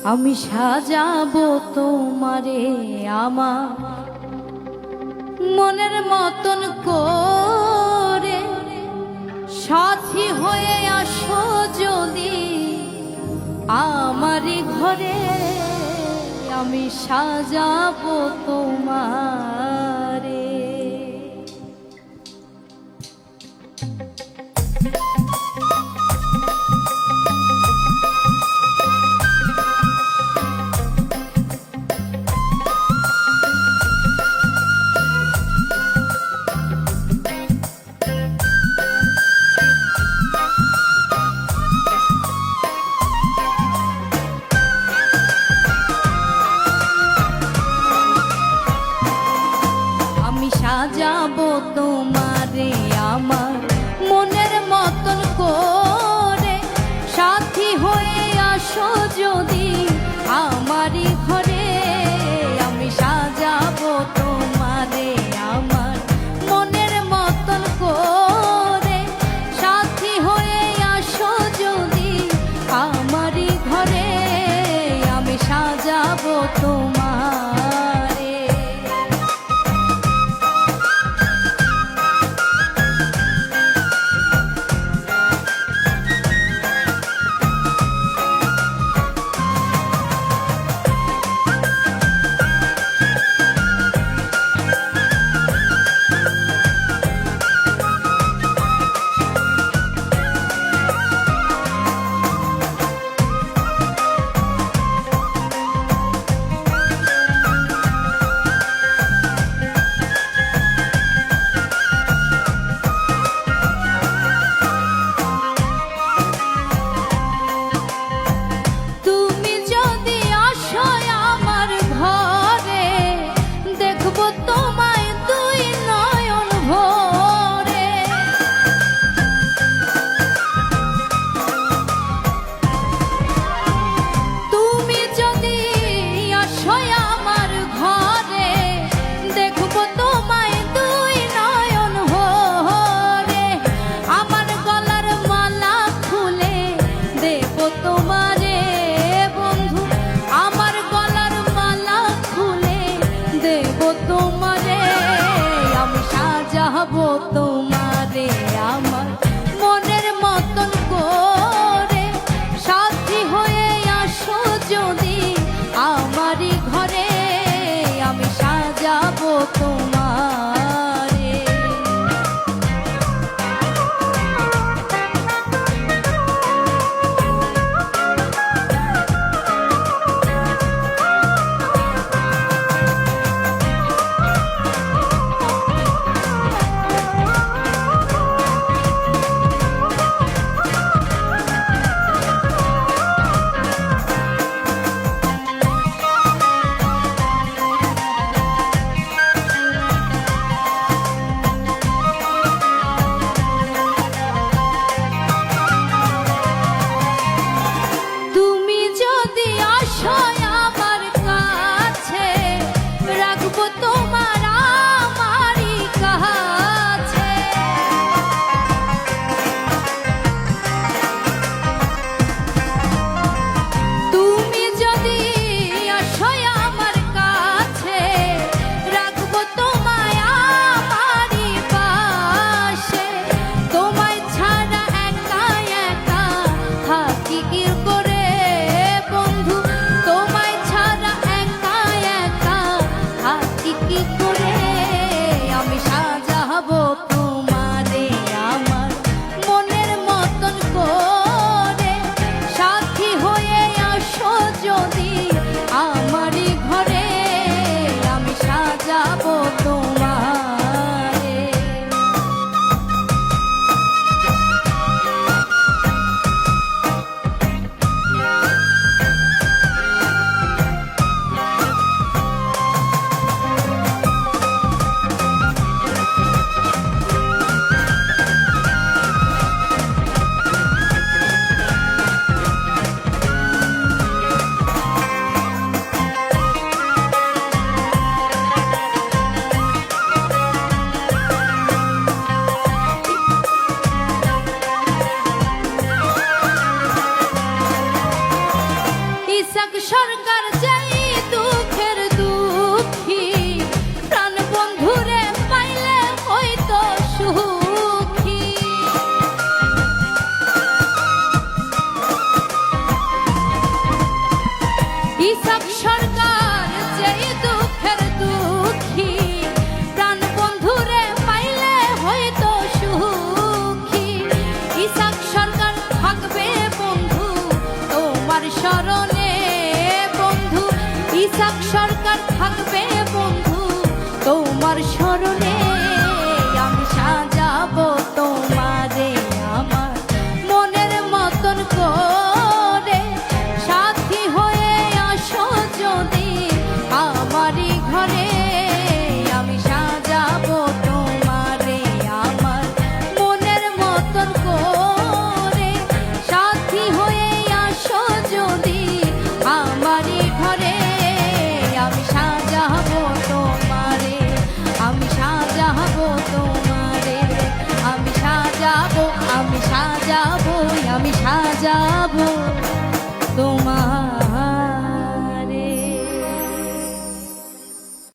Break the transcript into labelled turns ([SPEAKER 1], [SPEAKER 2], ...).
[SPEAKER 1] আমি সাজাবো তোমারে আমার মনের মতন করে, সাথী হয়ে আসো যদি আমারই ঘরে। আমি সাজাবো তোমারে। সাজাবো তোমারে আমার মনের মতন করে, সাথী হয়ে আসো যদি আমারই ঘরে। আমি সাজাবো তোমারে আমার মনের মতন করে, সাথী হয়ে আসো যদি আমারই ঘরে। আমি সাজাবো তোমারে। সাজাবো তোমারে আমার মনের মতন করে, সাথী হয়ে আসো যদি আমারই ঘরে। আমি সাজাবো তোমারে। সরকার যাই দুঃখের দুঃখী, প্রাণ বন্ধুরে পাইলে হয়তো সুখী। ইসাক সরকার যেই দুঃখের দুঃখী, প্রাণ বন্ধুরে পাইলে হয়তো সুখী। ইসাক সরকার থাকবে বন্ধু তোমার স্মরণে, বন্ধু ইসাক সরকার থাকবে বন্ধু তোমার স্মরণে। আমি সাজাবো তোমারে আমার মনের মতন করে, সাথী হয়ে আসো যদি আমারই ঘরে। আমি সাজাবো তোমারে আমার মনের মতন করে, সাথী হয়ে আসো যদি আমারই ঘরে। আমি সাজাবো তোমারে, আমি সাজাবো তোমারে, আমি সাজাবো, আমি সাজাবো, আমি সাজাবো।